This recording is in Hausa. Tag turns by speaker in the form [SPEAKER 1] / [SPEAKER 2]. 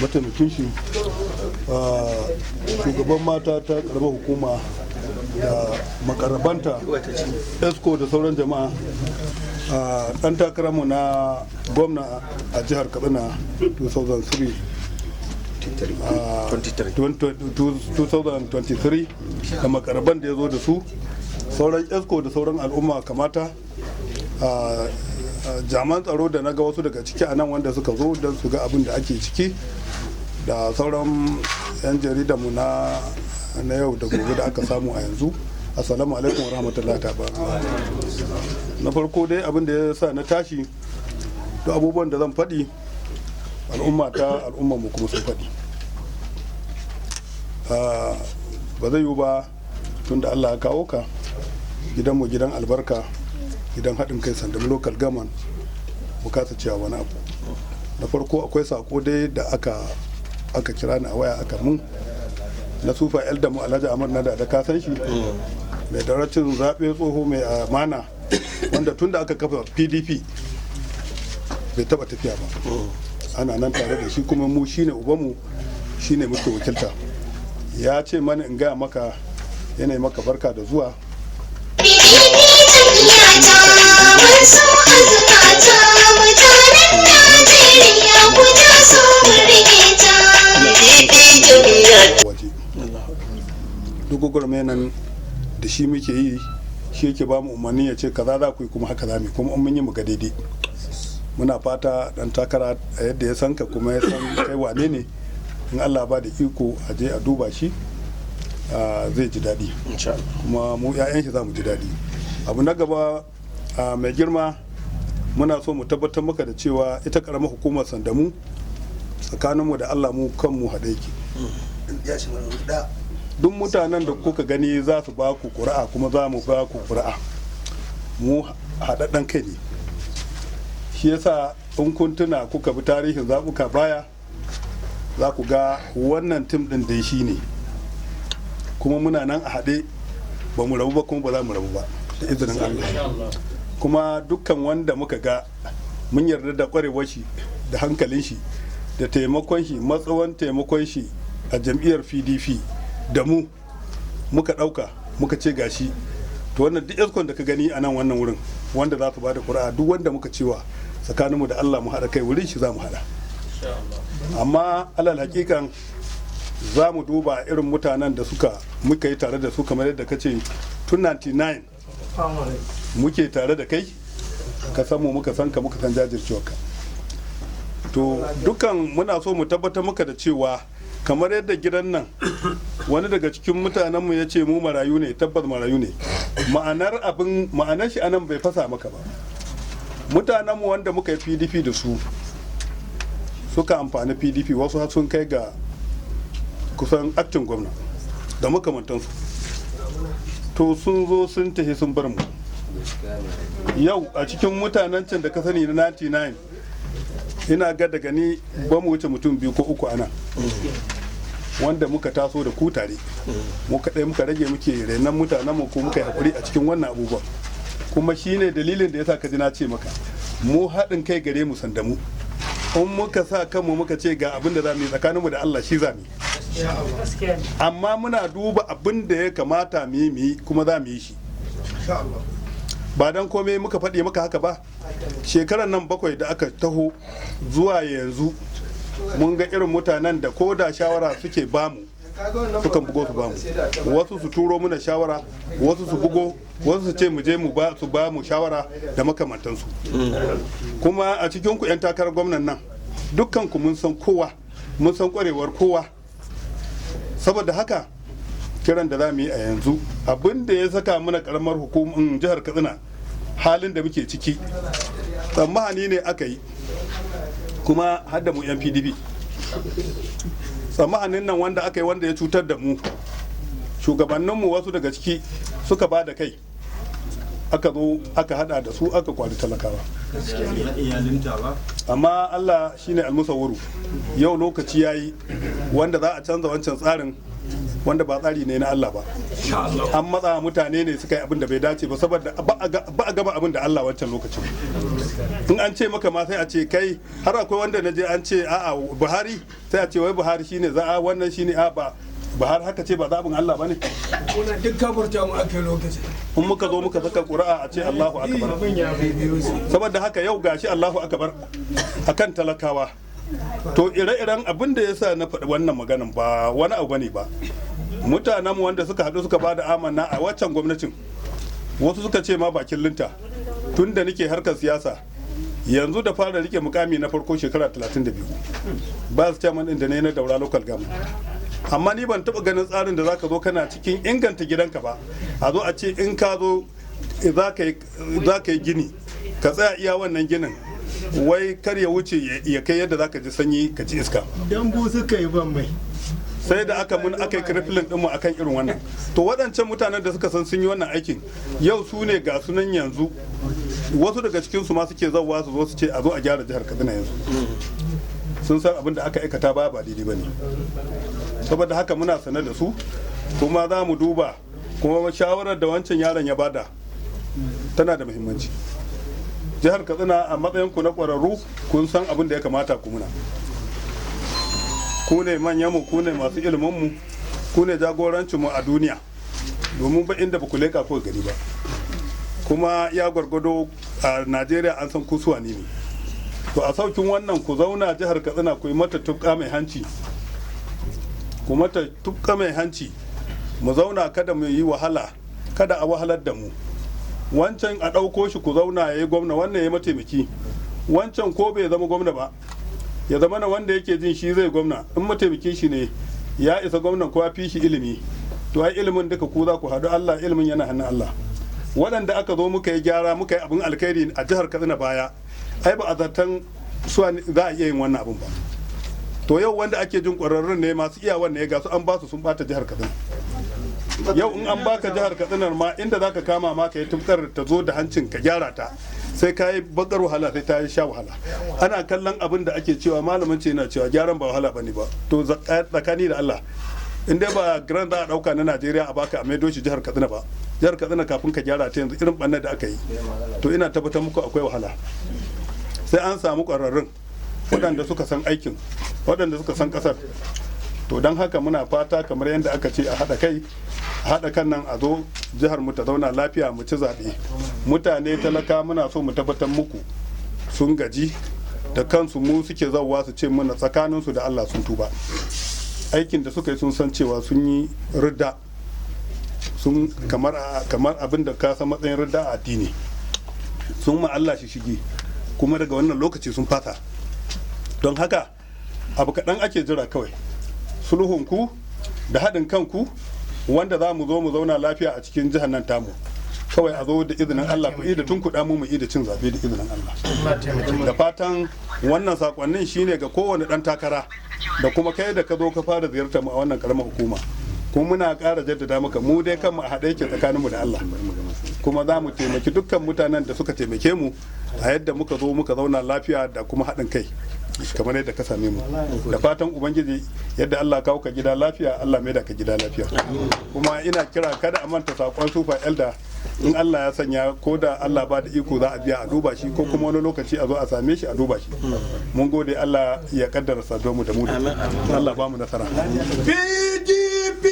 [SPEAKER 1] mataimakin shi, shugaban mata ta karamar hukuma da makarabanta, esco da sauran jama'a, ɗan takararmu na gwamna a jihar Katsina 2023 da makaraban da ya zo da su, sauran esco da sauran al'umma kamata, jaman tsaro da na ga wasu daga ciki a nan wanda suka zo don su ga abin da ake ciki, da sauran 'yan jaridanmu na yau da gobe da aka samu a yanzu. Assalamu alaikum wa rahmatullahi ta'ala. Na farko dai abin da ya sa na tashi, duk abubuwan da zan faɗi al'umma mu kuma sun faɗi. Ba zai yiwu ba tun da Allah ya kawo ka gidanmu, gidan albarka, gidan haɗin kai Sandam local government, mu kasa cewa wani abu. Na farko akwai sako dai da aka kira ni a waya aka mun na sufa eldamu Alhaji Ahmad Nada da ka san shi, mai daracin zaɓe tsoho mai amana, wanda tun da aka kafa PDP bai taba tafiya ba, ana nan tare da shi, kuma mu shine ubanmu, shine muke wakilta. Ya ce mana in gaya maka yanayi maka barka da zuwa. Duk gwagwarmaya nan da shi muke yi, shi yake ba mu umarni ya ce kaza za ku yi kuma haka za mu yi, kuma mun yi mu ga daidai. Muna fata dan takara a yadda ya san ka kuma ya san kai wane ne, in Allah ba da iko a je a duba shi, zai ji daɗi, kuma mu 'ya'yan shi za mu ji daɗi. Abu na gaba, mai girma, muna so mu tabbatar maka da cewa ita karamar hukumar Sandamu tsakaninmu da Allah mu kanmu haɗe yake. Duk mutanen da kuka gani za su ba ku ƙuri'a kuma za mu ba ku ƙuri'a, mu haɗaɗɗen kai ne. Shi yasa in kun tuna kuka bi tarihin zaɓuka baya, za ku ga wannan tim ɗin dai shi ne, kuma muna nan a haɗe, ba mu rabu ba kuma ba za mu rabu ba da izinin Allah. Kuma dukkan wanda muka ga mun yarda da ƙwarewar shi da hankalin shi da taimakon shi, matsawan taimakon shi a jam'iyyar PDP da mu muka ɗauka muka ce gashi, to wannan duk yaskon da ka gani a nan wannan wurin wanda za su ba da ƙuri'a, duk wanda muka cewa tsakaninmu da Allah mu haɗa kai wurin shi za mu haɗa. Amma alal hakikan za mu duba irin mutanen da muka yi tare da su, kamar yadda ka ce tun 99 muke tare da kai, ka san mu muka san ka, muka san jajircewarka. To dukkan muna so mu tabbatar maka da cewa kamar yadda gidan nan wani daga cikin mutanenmu ya ce mu marayu ne, tabbas marayu ne. Ma'anar shi anan bai fasa maka ba. Mutanenmu wanda muka yi PDP da su suka amfani PDP, wasu har sun kai ga kusan aktin gwamna da makamantansu, to sun zo sun tafi sun bar mu. Yau a cikin mutanen can da ka sani na 99, ina ga daga ni ba mu wuce mutum 2 ko 3 ana wanda muka taso da ku tare, mu kaɗai muka rage muke renon mutanenmu ko muka yi haƙuri a cikin wannan abubuwan. Kuma shine dalilin da yasa ka ji na ce maka mu haɗin kai gare mu Sandamu, in muka sa kanmu muka ce ga abin da za mu yi tsakaninmu da Allah shi za mu yi, amma muna duba abin da ya kamata mu yi kuma za mu yi shi. Ba dan komai muka faɗi maka haka ba, shekarar nan 7 da aka taho zuwa yanzu mun ga irin mutanen da ko da shawara suke bamu sukan bugo su bamu, wasu su turo muna shawara, wasu su bugo, wasu su ce mu je su ba mu shawara da makamantansu. Kuma a cikin ku 'yan takarar gwamnan nan dukkan ku mun san kowa, mun san kwarewar kowa. Saboda haka kiran da za mu yi a yanzu, abin da ya saka mana karamar hukumar jihar Katsina halin da muke ciki, tsammani ne aka yi, kuma har da mu 'yan PDP. Tsammanin nan wanda aka yi wanda ya cutar da mu, shugabanninmu wasu daga ciki suka ba da kai, aka zo aka hada da su aka kwali talakawa. Amma Allah shine almusawwiru, yau lokaci yayi wanda za a canza wancan tsarin wanda ba tsari ne na Allah ba. An matsa mutane ne suka yi abin da bai dace ba saboda ba a gaba abin da Allah wancan lokacin. In an ce maka ma sai a ce kai, har akwai wanda na je an ce a'a Buhari, sai a ce wai Buhari shine za a wannan shine a ba Buhari, haka ce ba zaɓin Allah ba ne.
[SPEAKER 2] Kuna duk kaburta mu aka lokaci.
[SPEAKER 1] In muka zo muka saka ƙuri'a a ce Allahu akbar. Saboda haka yau gashi Allahu akbar akan talakawa. To ire-iren abin da yasa na faɗi wannan maganan ba wani abu bane ba. Mutanen wanda suka haɗu suka bada amanna a waccan gwamnatin, wasu suka ce ma bakin linta, tun da nake harkar siyasa yanzu da fara rike mukami na farko shekara 32 ba su chairman din da ne na Daura local government. Amma ni ban taɓa ganin tsarin da zaka zo kana cikin inganta gidanka ba, a zo a ce in ka zo za ka yi gini ka tsaya iya wannan ginin wai kar ya wuce ya kai yadda zaka ji sanyi ka ci iska.
[SPEAKER 3] Dambu suka yi ban mai.
[SPEAKER 1] Sai da aka yi kirfilin ɗinmu akan irin wannan. To waɗancan mutanen da suka san sun yi wannan aikin yau su ne ga sunan yanzu, wasu daga cikinsu ma suke zauwa su zo su ce a zo a gyara jihar Kaduna yanzu. Sun san abin da aka aikata ba daidai ba ne. Saboda haka muna sane da su kuma za mu duba, kuma shawarar da wancan yaron ya bada tana da muhimmanci. Jihar Katsina a matsayinku na ƙwararru kun san abin da ya kamata ku muna. Ku ne manyanmu, ku ne masu iliminmu, ku ne jagorancinmu a duniya, domin ba inda ba ku leƙa ko gari ba. Kuma ya gwargwado a Najeriya an san kusuwa ne. To a saukin wannan ku zauna jihar Katsina ku yi mata tufka mai hanci. Ku mata tufka mai hanci, mu zauna kada mu yi wahala, kada a wahalar da mu. Wancan a ɗauko shi ku zauna ya yi gwamna, wannan ya yi mataimaki. Wancan ko bai zama gwamna ba, ya zama na wanda yake jin shi zai gwamna, in mataimaki shi ne ya isa gwamnan ko ya fi shi ilimi, to ai ilimin duka ku za ku haɗu, Allah ilimin yana hannun Allah. Waɗanda aka zo muka yi gyara muka yi abin alkhairi a jihar Katsina baya, ai ba a zartan za a iya yin wannan abin ba. To yau wanda ake jin ƙwararrun ne masu iya wannan ya gasu an ba su sun bata jihar Katsina. Yau in an baka jihar Katsina ma inda zaka kama ma ka yi tufkar ta zo da hancin ka gyara ta, sai ka yi bakar wahala, sai ta yi sha wahala. Ana kallon abin da ake cewa malamin ce yana cewa gyaran ba wahala bane ba. To tsakani da Allah, in dai ba grand za a dauka na Najeriya a baka a maido shi jihar Katsina ba, jihar Katsina kafin ka gyara ta yanzu irin bannan da aka yi, to ina tabbatar muku akwai wahala. Sai an samu ƙwararrun waɗanda suka san aikin, waɗanda suka san ƙasar. To don haka muna fata kamar yadda aka ce a haɗa kai, a haɗa kan nan a zo jihar mu ta zauna lafiya, mu ci zaɓe. Mutane talaka muna so mu tabbatar muku sun gaji da kansu, mu suke zauwa su ce mana tsakaninsu da Allah sun tuba. Aikin da suka yi sun san cewa sun yi ridda, sun kamar abin da ka san matsayin ridda a addini, sun ma Allah shi shige, kuma daga wannan lokaci sun fata. Don haka abu kaɗan ake jira kawai, sulhunku da haɗin kanku wanda za mu zo mu zauna lafiya a cikin jihar nan tamu. Kawai a zo da izinin Allah ku da tun kuɗa mu da cin zaɓe da izinin Allah. Da fatan wannan sakonnin shine ga kowane ɗan takara da kuma kai da ka zo ka fara ziyartar mu a wannan karamar hukuma. Kuma muna ƙara jaddada maka mu dai kanmu a haɗe yake tsakaninmu da Allah. Kuma za mu taimaki dukkan mutanen da suka taimake mu a yadda muka zo muka zauna lafiya da kuma haɗin kai kamar yadda ka same mu. Da fatan Ubangiji yadda Allah kawo ka gida lafiya, Allah mai da ka gida lafiya. Kuma ina kira kada a manta sakon Super Elder, in Allah ya sanya ko da Allah ba da iko za a biya a duba shi, ko kuma wani lokaci a zo a same shi a duba shi. Mun gode, Allah ya kaddara saduwa mu da mu da Allah ba mu nasara.
[SPEAKER 2] PDP!